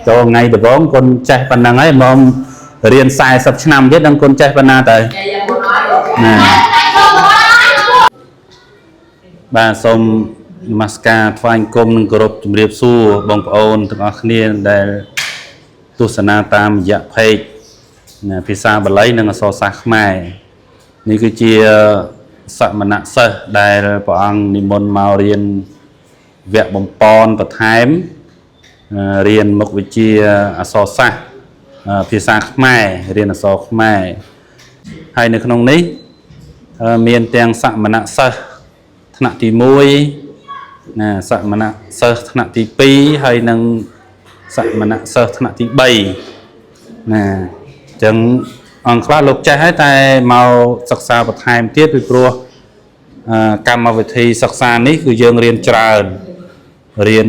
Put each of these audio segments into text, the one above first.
cho ngày được vốn con trai phần năng ấy mà riêng sai sập năm biết đang con trai phần nào tới bà xong masca phanh công group riệp su bông ôn từng niên để tu sana tam dạ phê pizza bật lấy năng so sạc maiนี่คือchiaสมณะเสได้พระองค์นิมนต์มาเรียนแวะบำปอนประทายเรียนมุกวิจีอสอสะพิษาขมายเรียนอสอขมายให้ในขนมนี้มีเตียงสมณะเสถนัดที่มวยสมณะเสถนัดที่ปีให้นังสมณะเสถนัดที่ใบจังอังคลาลูกใจให้แต่มาศึกษาประทายเทียบไปปลัวกรรมวิธีศึกษานี้คือยังเรียนจราเรียน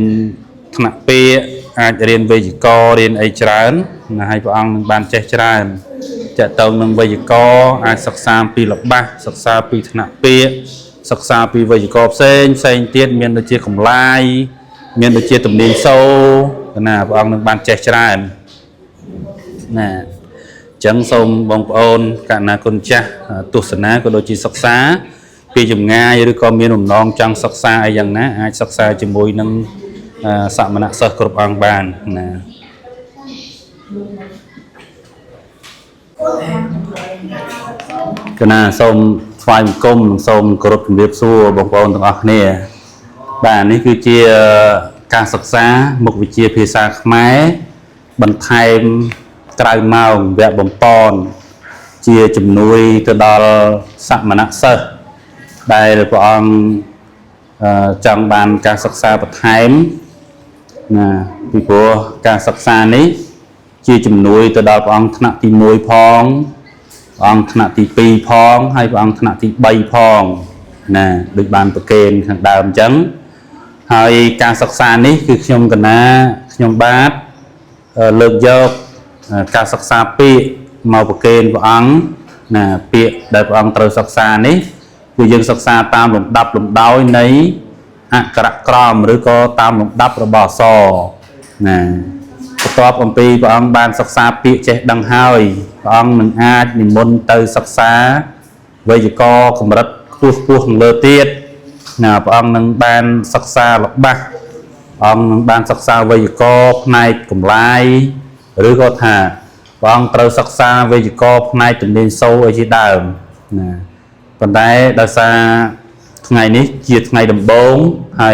ถนัดเปียอาจเรียนเวจิกรเรียนไอจราให้พระองค์บานเจจราจะเติมหนึ่งเวจิกรอาจศึกษาปีหลับบ้าศึกษาปีถนัดเปียศึกษาปีเวจิกรเส้นเทียนเมียนโดยเชี่ยของลายเมียนโดยเชี่ยตุ่มดินโซ่พระองค์บานเจจราจังสมบงโอนการนาคนจ้าตุสนาก็โดยจีศึกษาปีจุ่มง่ายหรือก็มีหนุ่มน้องจังศึกษาอย่างนั้นอาจศึกษาจมูกนั่งสมณะเสกกรุบอังบานก็น่าสมไฟกลมสมกรุบเรียบสู้บงโอนต่างออกเนี่ยบ้านนี้คือเจียการศึกษามุกวิจีพิษาขมายบรรทัยกลายมาแบบบำปอนเจียจุ่มนุยตัวดอลสมณะเสกได้พระองค์จังบานการศึกษาประทายปีปัวการศึกษานี้เจียจุ่มนุยตัวดอลพระองค์ถนัดที่มวยพองพระองค์ถนัดที่ปีพองให้พระองค์ถนัดที่ใบพองโดยบานประเกณฑ์ทางดาวจังให้การศึกษานี้คือขยมกันนะขยมบาทเลิกยกการศึกษาปีมาประเกณฑ์พระองค์ปีได้พระองค์ตรัสศึกษานี้คือยังศึกษาตามหลุมดับหลุมดาวในอักระกรอมหรือก็ตามหลุมดับระบอบซอประกอบองค์ปีพระองค์บานศึกษาปีเจดังห้อยพระองค์หนึ่งอาจนิมนต์เตยศึกษาเวจิกรขมรัดผู้ของเลเตียดพระองค์หนึ่งบานศึกษาหลักบักพระองค์หนึ่งบานศึกษาเวจิกรในกลุ่มลายหรือก็ถ้าพระองค์ตรัสศึกษาเวจิกรในตุ่มดินโซ่ไอจีดาวปัจจัยดาษไงนี้เกียรติไงดำบงให้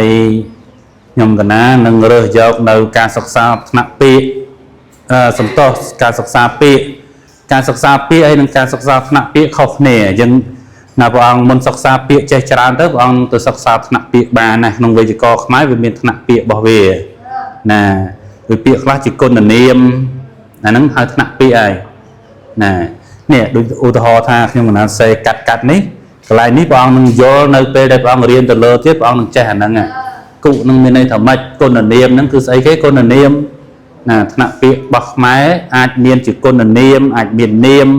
ยมกันนะหนึ่งเรื่องยกในการศึกษาถนัดปีสมโตการศึกษาปีการศึกษาปีไอ้หนึ่งการศึกษาถนัดปีเขาเนี่ยยังนาพระองค์มนศึกษาปีเจจารานเตอร์พระองค์ตัวศึกษาถนัดปีบานนะนงเวจิกรขมายเป็นถนัดปีบ่เววิปีคลาจิกลเนียมนั้นให้ถนัดปีไอ้เนี่ยดูอุทหรณ์ท่าขยมกันนะเสกัดนี้กลายนี้พระองค์นึงโยนในเปรย์ได้พระองค์เรียนแต่เลอที่พระองค์นึงแจ้งนั่งกุนึงมีในธรรมะกลเนียมนั่นคือไอ้แค่กลเนียมถนัดปีบักไม้อาจมีนจุดกลเนียมอาจมีเนียม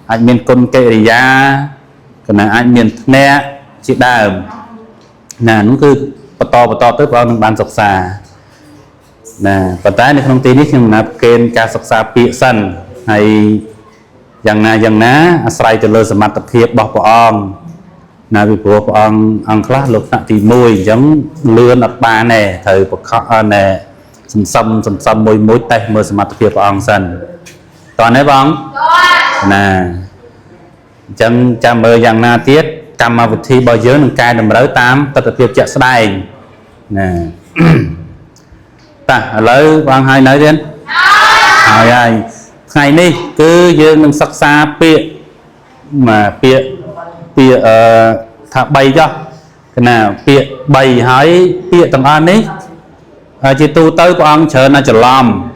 อาจมีกลเกริยาขณะอาจมีแน่จิตได้นั่นคือปตตัวพระองค์นึงบานศึกษาปัจจัยในขนมตีนี้คือนะเกณฑ์การศึกษาปีสั้นให้อย่างนะอาศัยจะเลยสมรรถเพียบบอกพระองค์วิปัวพระองค์อังคลาลูกตีมวยยังเลื่อนอัดบาเน่เธอปกครองเน่สมมวยแต่เมื่อสมรรถเพียบพระองค์สั้นตอนนี้บ้างจังจำอย่างนาเทียกรรมวิธีบ่อยเยอะหนึ่งกายดำเนินตามตัดเพียบจะแสดงเลยบางhai nói đến ngày nay cứ dương nâng sắc xa bịa mà bịa thả bay cho cái nào bịa bay hỏi bịa tầng an ấy chỉ tu tới của ông chờ là chờ làm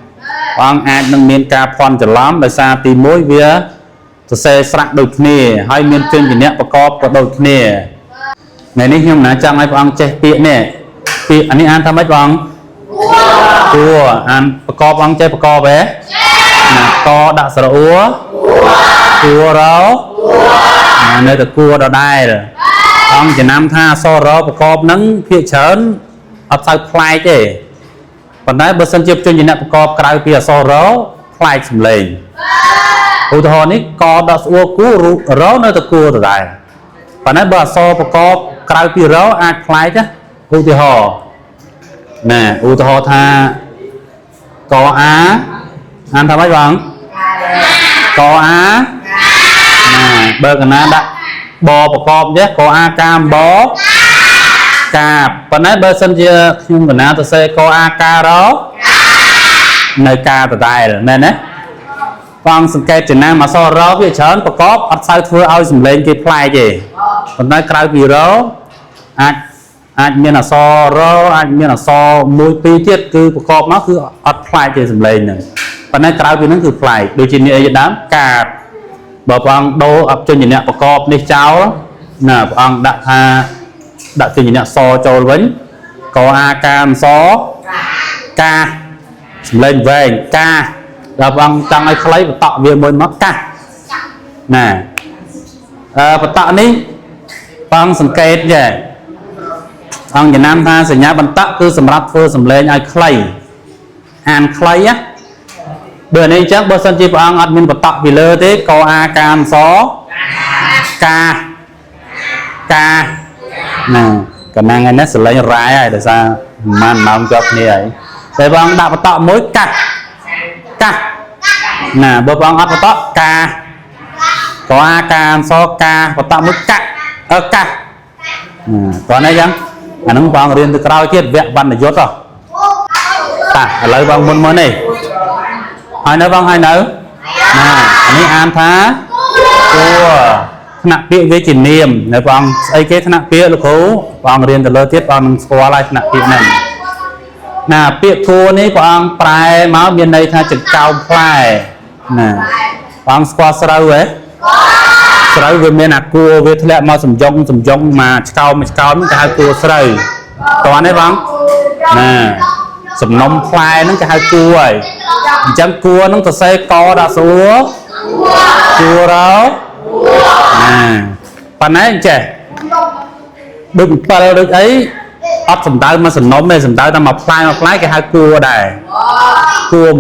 ông ai nâng miền ca phòn chờ làm để xa tìm mối vía tôi sẽ sạc đôi kia hai miền trên thì nè có đôi kia ngày nay nhưng mà chẳng ai ông che bịa nè bịa anh ấy ăn thăm mấy ôngตัวอันประกอบอังใจประกอบเอ๊ะก็ดักสระอัวตัวเราในตะกัวเราได้เลยอังจะนำท่าโซ่เราประกอบนั้นเพียเฉินอับใส่พลายเจ้ ប៉ុន្តែបើសិនជាជនជាអ្នកប្រកបក្រៅពីអក្សររផ្លែកសំឡេងឧទាហរណ៍នេះកដកស្អួរគូរនៅតែគួរដដែលប៉ុន្តែបើអក្សរប្រកបក្រៅពីរអាចផ្លែកឧទាហរណ៍ណាឧទាហរណ៍ថាកអាអានថាម៉េចបងកអាណាបើកណាដាក់បប្រកបទេកអាកាមបកាបប៉ុន្តែបើសិនជាខ្ញុំកណាទៅសេកអាការោនៅការដដែលមែនទេបងសង្កេតចំណាំអក្សររវាច្រើនប្រកបអត់សូវធ្វើឲ្យសំឡេងគេប្លែកទេប៉ុន្តែក្រៅពីរអាចមានអក្សររអាចមានអក្សរមួយពីរទៀតគឺប្រកបមកគឺអត់ប្លែកទេសំឡេងហ្នឹងប៉ុន្តែក្រៅពីហ្នឹងគឺប្លែកដូចជានេះអីដើមកាបបើព្រះអង្គដូរអបជនជាអ្នកប្រកបនេះចោលណាព្រះអង្គដាក់ថាដាក់ជនជាអ្នកសចូលវិញកអាកាមសកាសំឡេងវែងកាដល់ព្រះអង្គចង់ឲ្យខ្លីបតក់វាមួយមកកាណាបតក់នេះព្រះអង្គសង្កេតចេះអង្គចំណាំថាសញ្ញាបន្តក់គឺសម្រាប់ធ្វើសំឡេងឲ្យខ្លីអានខ្លីណាបើនេះអញ្ចឹងបើសិនជាព្រះអង្គអត់មានបតក់ពីលើទេកអាកាមសកាណាកណ្ណាំងឯនេះសលេងរ៉ែហើយដោយសារម៉ានម៉ោងជាប់គ្នាហើយតែព្រះអង្គដាក់បតក់មួយកាណាបើព្រះអង្គអត់បតក់កាកអាកាមសកាបតក់មួយកាកាតោះនេះអញ្ចឹងអានឹងបងរៀនទៅក្រោយទៀតវគ្គវណ្ណយុទ្ធតាឥឡូវបងមុននេះហើយនៅបងហើយនៅណាអានេះអានថាគួថ្នាក់ពាក្យវាជានាមនៅបងស្អីគេថ្នាក់ពាក្យលោកគ្រូបងរៀនទៅលើទៀតបងនឹងស្គាល់ហើយថ្នាក់ពាក្យហ្នឹងណាពាក្យគួនេះព្រះអង្គប្រែមកមានន័យថាចង្កោមផ្លែណាបងស្គាល់ស្រូវហ៎ស្រូវវាមានអាគួរវាធ្លាក់មកសំយងមកឆ្កោមគេហៅគួរស្រូវតោះនេះបងណាសំណុំផ្លែហ្នឹងគេហៅគួរហើយអញ្ចឹងគួរហ្នឹងទៅសេកដាក់ស្រួលគួររោណាប៉ុណ្ណេះអញ្ចេះដូច7ដូចអីអត់សំដៅមកសំណុំទេសំដៅតែមកផ្លែគេហៅគួរដែរគួរ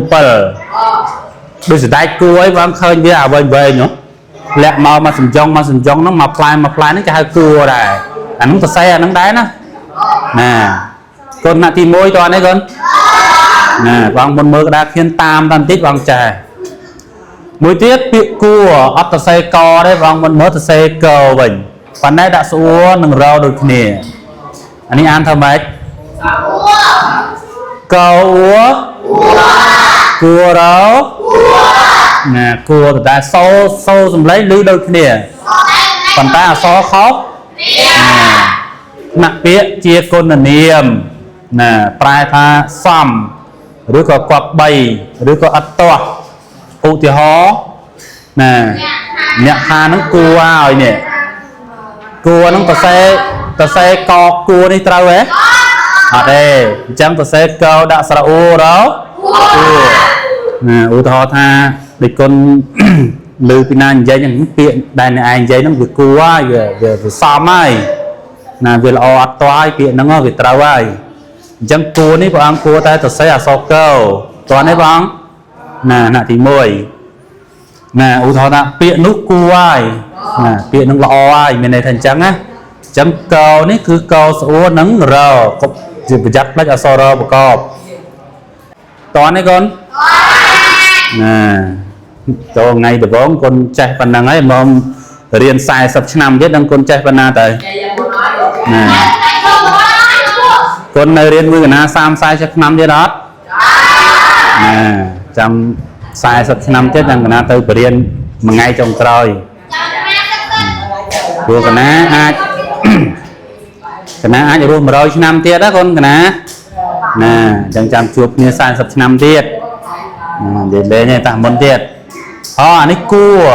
7ដូចសដែកគួរអីបងឃើញវាអ្វីវែងហ៎លាក់មកសំយងហ្នឹងមកផ្លែហ្នឹងគេហៅគួរដែរអាហ្នឹងសរសេរអាហ្នឹងដែរណាកូនណាទី1តើនេះកូនណាបងមុនមើលក្តារខៀនតាមតាមតិចបងចាមួយទៀតពាក្យគួរអត់សរសេរកទេបងមុនមើលសរសេរកវិញប៉ុន្តែដាក់ស្អួរនិងរដូចគ្នាអានេះអានថាម៉េចកអ៊ូគួររណាគួរតែសូសំឡេងឮដូចគ្នាប៉ុន្តែអក្សរខុសណាពាក្យជាគុណនាមណាប្រែថាសំឬក៏គប្បីឬក៏អត់ទាស់ឧទាហរណ៍ណាអ្នកថានឹងគួរឲ្យនេះគួរនឹងសរសេរកគួរនេះត្រូវហ៎អត់ទេអញ្ចឹងសរសេរកដាក់ស្រអ៊ូរគួរណាឧទាហរណ៍ថាដូចគុណលើពីណានិយាយហ្នឹងពាក្យដែលអ្នកឯងនិយាយហ្នឹងវាគួរហើយវាសមហើយណាវាល្អអត់ទាស់ហើយពាក្យហ្នឹងវាត្រូវហើយអញ្ចឹងគួរនេះព្រះអង្គគួរតែសរសេរអក្សរកតោះនេះបងណាណាទី1ណាឧទាហរណ៍ថាពាក្យនោះគួរហើយណាពាក្យហ្នឹងល្អហើយមានន័យថាអញ្ចឹងណាអញ្ចឹងកនេះគឺកស្អួរនិងរជាប្រយ័ត្នផ្លេចអក្សររប្រកបតោះនេះកូនណាចូលថ្ងៃដំបូងកូនចេះប៉ុណ្ណឹងហើយមករៀន40ឆ្នាំទៀតនឹងកូនចេះប៉ុណ្ណាទៅណាកូននៅរៀនមួយកណា30-40ឆ្នាំទៀតអត់ណាចាំ40ឆ្នាំទៀតនឹងកណាទៅបរៀនមួយថ្ងៃចុងក្រោយព្រោះកណាអាចរស់100ឆ្នាំទៀតណាកូនកណាណាអញ្ចឹងចាំជួបគ្នា40ឆ្នាំទៀតនិយាយលេងទេតាមុនទៀតអានេះគួរ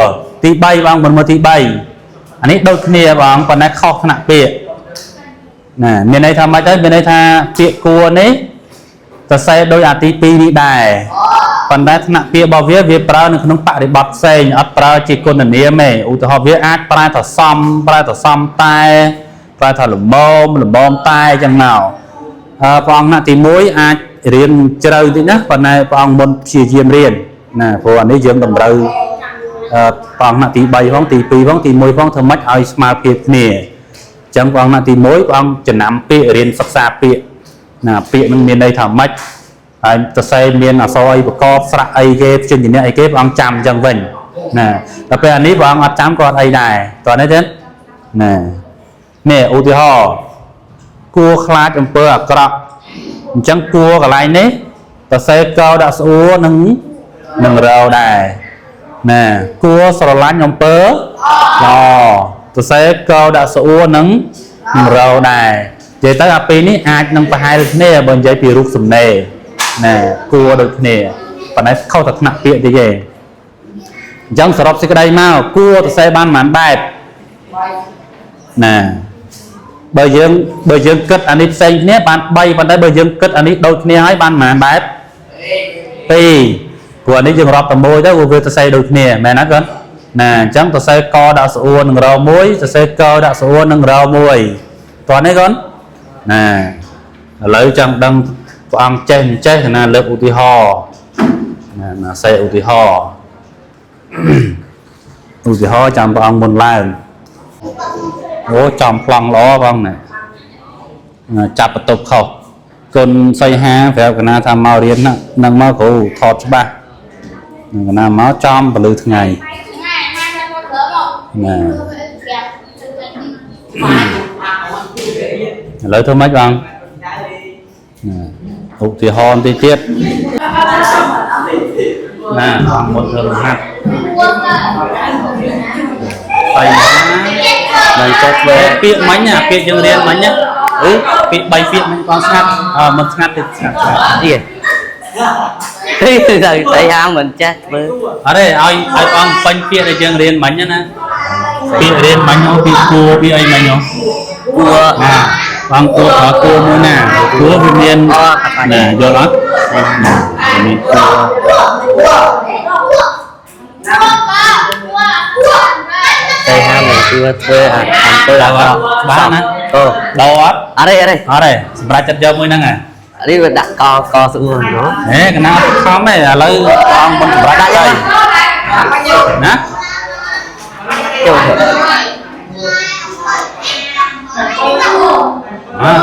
ទី3បងមិនមើលទី3អានេះដូចគ្នាបងប៉ុន្តែខុសថ្នាក់ពាក្យណាមានន័យថាម៉េចទៅមានន័យថាពាក្យគួរនេះសរសេរដោយអាទី2នេះដែរប៉ុន្តែថ្នាក់ពាក្យរបស់វាប្រើនៅក្នុងបរិបទផ្សេងអត់ប្រើជាគុណនាមទេឧទាហរណ៍វាអាចប្រែថាសំតែប្រែថាលំមតែអញ្ចឹងមកព្រះអង្គថ្នាក់ទី1អាច រៀនជ្រៅតិចណាប៉ុន្តែព្រះអង្គមុនព្យាយាមរៀនណាព្រោះអានេះយើងតម្រូវព្រះអង្គទី3ផងទី2ផងទី1ផងធ្វើម៉េចឲ្យស្មើភាពគ្នាអញ្ចឹងព្រះអង្គទី1ព្រះអង្គចំណាំពាក្យរៀនសិក្សាពាក្យណាពាក្យនឹងមានន័យថាម៉េចហើយសរសេរមានអក្សរអីប្រកបស្រៈអីគេព្យញ្ជនៈអីគេព្រះអង្គចាំអញ្ចឹងវិញណាដល់ពេលអានេះព្រះអង្គអត់ចាំក៏អត់អីដែរតោះនេះទេណានេះឧទាហរណ៍គួរខ្លាចអំពើអាក្រក់អញ្ចឹងគួរកន្លែងនេះសរសេរកដាក់ស្អួរនឹងរោដែរណាគួរស្រឡាញ់អំពើល្អសរសេរកដាក់ស្អួរនឹងរោដែរនិយាយទៅអាពីរនេះអាចនឹងប្រហែលគ្នាបើនិយាយពីរូបសំណេរណាគួរដូចគ្នាប៉ុន្តែខុសតែថ្នាក់ពាក្យតិចទេអញ្ចឹងសរុបសេចក្តីមកគួរសរសេរបានប៉ុន្មានបែបណាបើយើងគិតអានេះផ្សេងគ្នាបាន3ប៉ុន្តែបើយើងគិតអានេះដូចគ្នាហើយបានប៉ុន្មានបែប2ព្រោះអានេះយើងរាប់តែមួយទៅវាសរសេរដូចគ្នាមែនណាគាត់ណាអញ្ចឹងសរសេរកដាក់ស្អួរនឹងរមួយសរសេរកដាក់ស្អួរនឹងរមួយតោះនេះគាត់ណាឥឡូវចង់ដឹងព្រះអង្គចេះណាលើកឧទាហរណ៍ណាសេឧទាហរណ៍ឧទាហរណ៍ចាំព្រះអង្គមុនឡើងអូចំប្លង់ល្អបងណាចាប់បន្ទប់ខុសគុណសីហាប្រាប់កណាថាមករៀនហ្នឹងមកគ្រូថតច្បាស់កណាមកចំពលឺថ្ងៃណាឥឡូវធ្វើម៉េចបងឧទាហរណ៍តិចទៀតណាបងមុនធ្វើរហាត់តែដល់ចុះធ្វើពាក្យមិញណាពាក្យយើងរៀនមិញណាពាក្យ3ពាក្យមិញបងស្ងាត់មិនស្ងាត់ទេស្ងាត់តែហាមិនចេះធ្វើអរេឲ្យបងពេញពាក្យដែលយើងរៀនមិញណាពាក្យរៀនមិញពាក្យគួរពាក្យអីមិញគួរបងគួរមួយណាគួរវាមានណាយល់អត់មានគួរតែហាមិនគួរធ្វើអំពើអាក្រក់បានណាដោអត់អរេសម្រាប់ចិត្តយកមួយហ្នឹងនេះវាដាក់កស្អួរហ៎កណាអត់ខំទេឥឡូវបងមិនសម្រាប់ដាក់ហើយណាចូល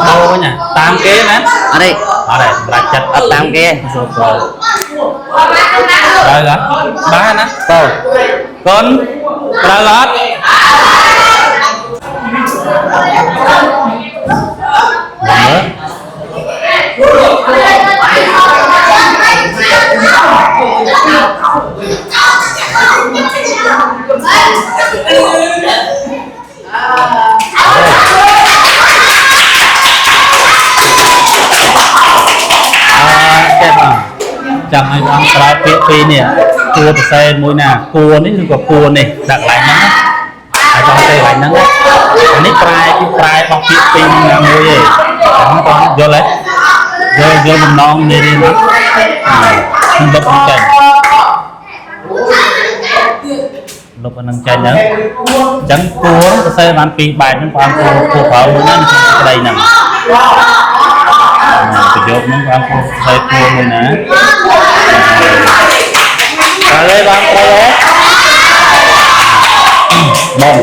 ចូលវិញតាមគេណាអរេសម្រាប់ចិត្តអត់តាមគេត្រូវអត់បានណាចូលកូនត្រូវអត់ចាំឲ្យបងប្រើពាក្យពីរនេះគួរសរសេរមួយណាគួរនេះឬក៏គួរនេះដាក់កន្លែងហ្នឹងហើយបងសេកន្លែងហ្នឹងអានេះប្រែរបស់ពាក្យពីរណាមួយទេហ្នឹងបងយល់ទេយល់បំណងមេរៀនហ្នឹងខ្ញុំលុបហ្នឹងចេញលុបហ្នឹងចេញហ្នឹងអញ្ចឹងគួរសរសេរបានពីរបែបហ្នឹងបងគួរប្រើមួយណាក្នុងក្តីហ្នឹងប្រយោគហ្នឹងបងគួរសរសេរគួរមួយណាត្រូវទេបងត្រូវទេបង